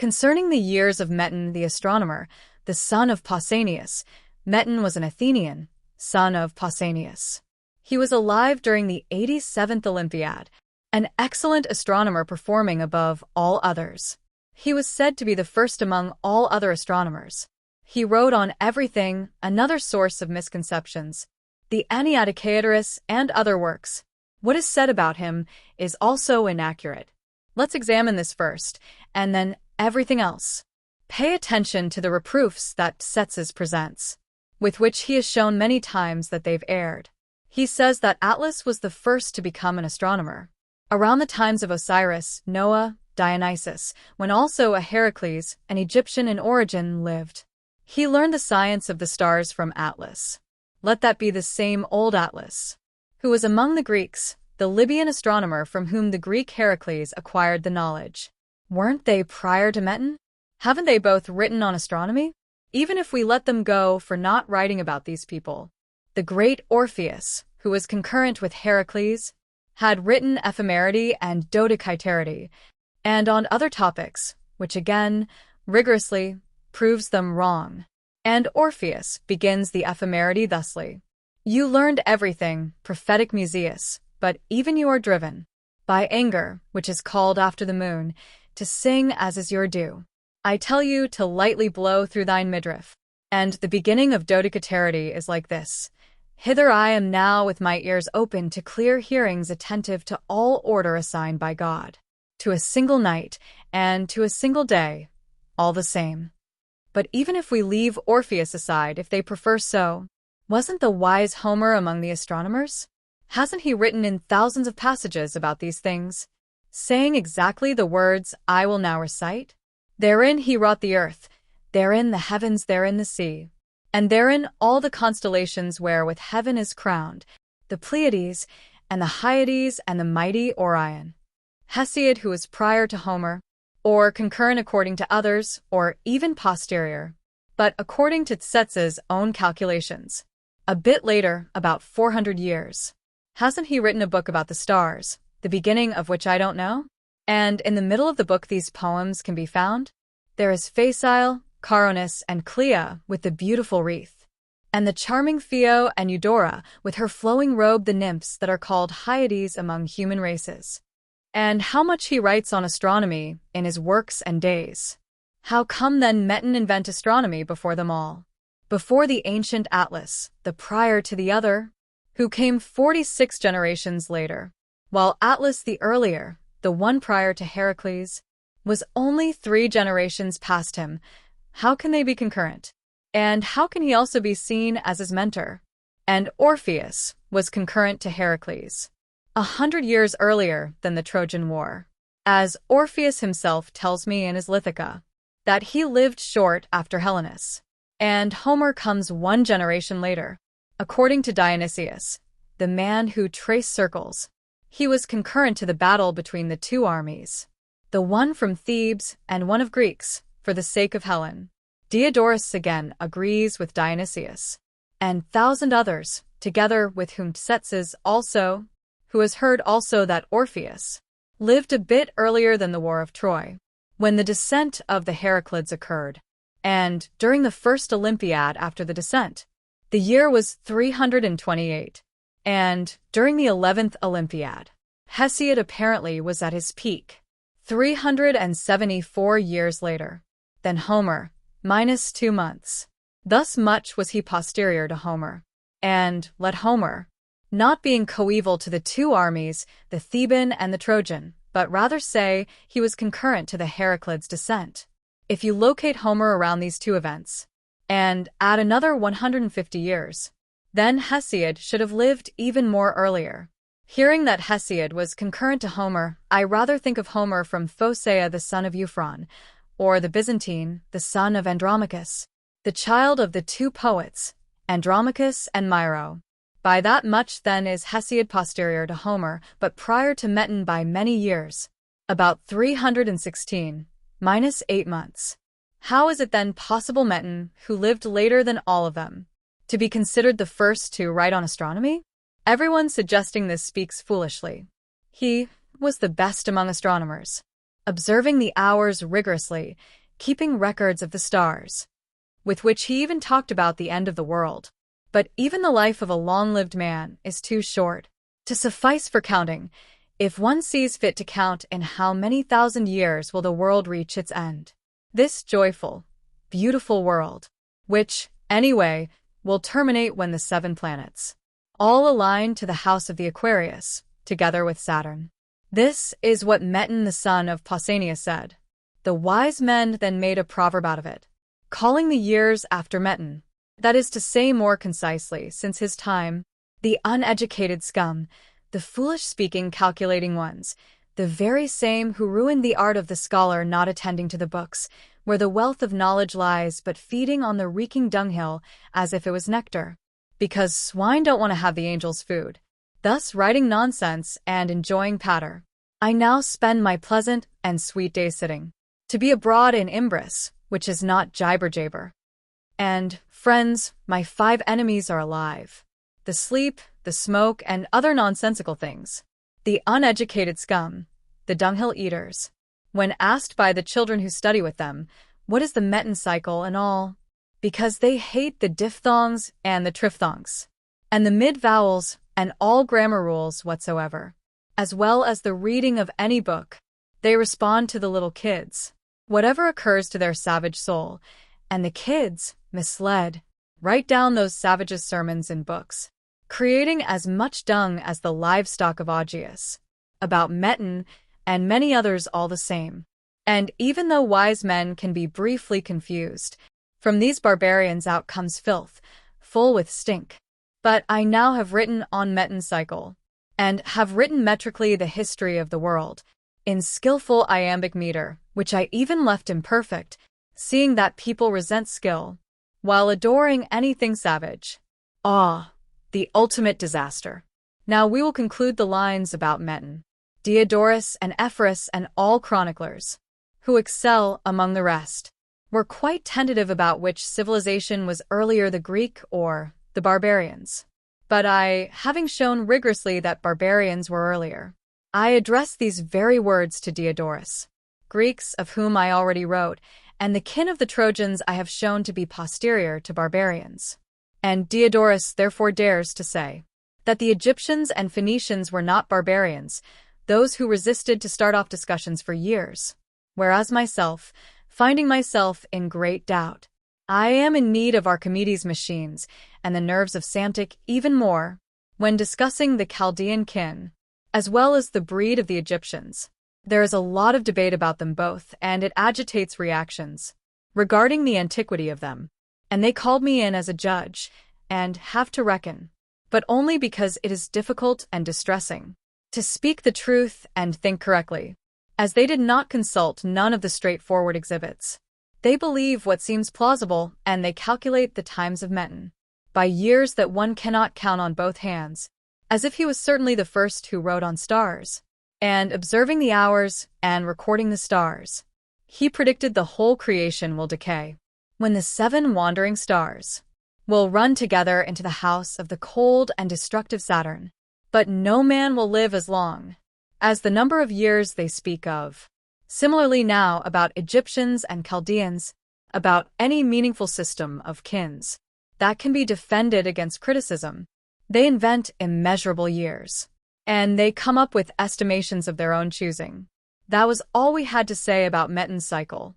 Concerning the years of Meton the astronomer, the son of Pausanias, Meton was an Athenian, son of Pausanias. He was alive during the 87th Olympiad, an excellent astronomer performing above all others. He was said to be the first among all other astronomers. He wrote on everything, another source of misconceptions, the Aniadicators and other works. What is said about him is also inaccurate. Let's examine this first, and then everything else. Pay attention to the reproofs that Tzetzes presents, with which he has shown many times that they've erred. He says that Atlas was the first to become an astronomer, around the times of Osiris, Noah, Dionysus, when also a Heracles, an Egyptian in origin, lived. He learned the science of the stars from Atlas. Let that be the same old Atlas, who was among the Greeks, the Libyan astronomer from whom the Greek Heracles acquired the knowledge. Weren't they prior to Meton? Haven't they both written on astronomy? Even if we let them go for not writing about these people. The great Orpheus, who was concurrent with Heracles, had written ephemerity and dodeciterity, and on other topics, which again, rigorously, proves them wrong. And Orpheus begins the ephemerity thusly. You learned everything, prophetic Musaeus, but even you are driven by anger, which is called after the moon, to sing as is your due. I tell you to lightly blow through thine midriff. And the beginning of dodeciterity is like this. Hither I am now with my ears open to clear hearings attentive to all order assigned by God, to a single night, and to a single day, all the same. But even if we leave Orpheus aside, if they prefer so, wasn't the wise Homer among the astronomers? Hasn't he written in thousands of passages about these things, saying exactly the words I will now recite? Therein he wrought the earth, therein the heavens, therein the sea, and therein all the constellations wherewith heaven is crowned, the Pleiades, and the Hyades, and the mighty Orion. Hesiod, who was prior to Homer, or concurrent according to others, or even posterior, but according to Tzetzes' own calculations, a bit later, about 400 years. Hasn't he written a book about the stars, the beginning of which I don't know? And in the middle of the book these poems can be found? There is Facile, Caronis, and Clea with the beautiful wreath, and the charming Theo and Eudora with her flowing robe, the nymphs that are called Hyades among human races. And how much he writes on astronomy in his works and days. How come then Meton invent astronomy before them all? Before the ancient Atlas, the prior to the other, who came 46 generations later, while Atlas the earlier, the one prior to Heracles, was only 3 generations past him. How can they be concurrent? And how can he also be seen as his mentor? And Orpheus was concurrent to Heracles 100 years earlier than the Trojan War, as Orpheus himself tells me in his Lithica, that he lived short after Helenus, and Homer comes 1 generation later. According to Dionysius, the man who traced circles, he was concurrent to the battle between the 2 armies, the one from Thebes and one of Greeks, for the sake of Helen. Diodorus again agrees with Dionysius, and 1,000 others, together with whom Tzetzes also, who has heard also that Orpheus lived a bit earlier than the War of Troy, when the descent of the Heraclids occurred, and during the first Olympiad after the descent, the year was 328, and during the 11th Olympiad, Hesiod apparently was at his peak, 374 years later, than Homer, minus 2 months. Thus much was he posterior to Homer, and let Homer, not being coeval to the 2 armies, the Theban and the Trojan, but rather say he was concurrent to the Heraclids' descent. If you locate Homer around these 2 events, and add another 150 years, then Hesiod should have lived even more earlier. Hearing that Hesiod was concurrent to Homer, I rather think of Homer from Phocea the son of Euphron, or the Byzantine, the son of Andromachus, the child of the 2 poets, Andromachus and Myro. By that much then is Hesiod posterior to Homer, but prior to Meton by many years, about 316, minus 8 months. How is it then possible Meton, who lived later than all of them, to be considered the first to write on astronomy? Everyone suggesting this speaks foolishly. He was the best among astronomers. observing the hours rigorously, keeping records of the stars, with which he even talked about the end of the world. But even the life of a long-lived man is too short to suffice for counting. If one sees fit to count in how many thousand years will the world reach its end. This joyful, beautiful world, which, anyway, will terminate when the 7 planets all align to the house of the Aquarius, together with Saturn. This is what Meton the son of Pausanias said. The wise men then made a proverb out of it, calling the years after Meton, that is to say more concisely, since his time, the uneducated scum, the foolish-speaking calculating ones, the very same who ruined the art of the scholar not attending to the books, where the wealth of knowledge lies, but feeding on the reeking dunghill as if it was nectar. Because swine don't want to have the angels' food, thus writing nonsense and enjoying patter. I now spend my pleasant and sweet days sitting, to be abroad in Imbris, which is not jibber-jabber. And, friends, my 5 enemies are alive. The sleep, the smoke, and other nonsensical things. The uneducated scum, the dunghill eaters. When asked by the children who study with them, what is the Meton cycle and all, because they hate the diphthongs and the triphthongs, and the mid-vowels, and all grammar rules whatsoever, as well as the reading of any book, they respond to the little kids, whatever occurs to their savage soul, and the kids, misled, write down those savages' sermons in books, creating as much dung as the livestock of Augeas, about Meton, and many others all the same. And even though wise men can be briefly confused, from these barbarians out comes filth, full with stink. But I now have written on Meton's cycle, and have written metrically the history of the world, in skillful iambic meter, which I even left imperfect, seeing that people resent skill, while adoring anything savage. Ah, the ultimate disaster. Now we will conclude the lines about Meton, Diodorus and Ephorus and all chroniclers, who excel among the rest, were quite tentative about which civilization was earlier, the Greek or the barbarians. But I, having shown rigorously that barbarians were earlier, I address these very words to Diodorus, Greeks of whom I already wrote, and the kin of the Trojans I have shown to be posterior to barbarians. And Diodorus therefore dares to say that the Egyptians and Phoenicians were not barbarians, those who resisted to start off discussions for years. Whereas myself, finding myself in great doubt, I am in need of Archimedes' machines and the nerves of Psamtik even more, when discussing the Chaldean kin, as well as the breed of the Egyptians. There is a lot of debate about them both, and it agitates reactions regarding the antiquity of them. And they called me in as a judge, and have to reckon, but only because it is difficult and distressing to speak the truth and think correctly, as they did not consult none of the straightforward exhibits. They believe what seems plausible, and they calculate the times of Meton by years that one cannot count on both hands, as if he was certainly the first who wrote on stars, and observing the hours and recording the stars, he predicted the whole creation will decay, when the 7 wandering stars will run together into the house of the cold and destructive Saturn. But no man will live as long as the number of years they speak of. Similarly now about Egyptians and Chaldeans, about any meaningful system of kins that can be defended against criticism. They invent immeasurable years, and they come up with estimations of their own choosing. That was all we had to say about Meton's cycle.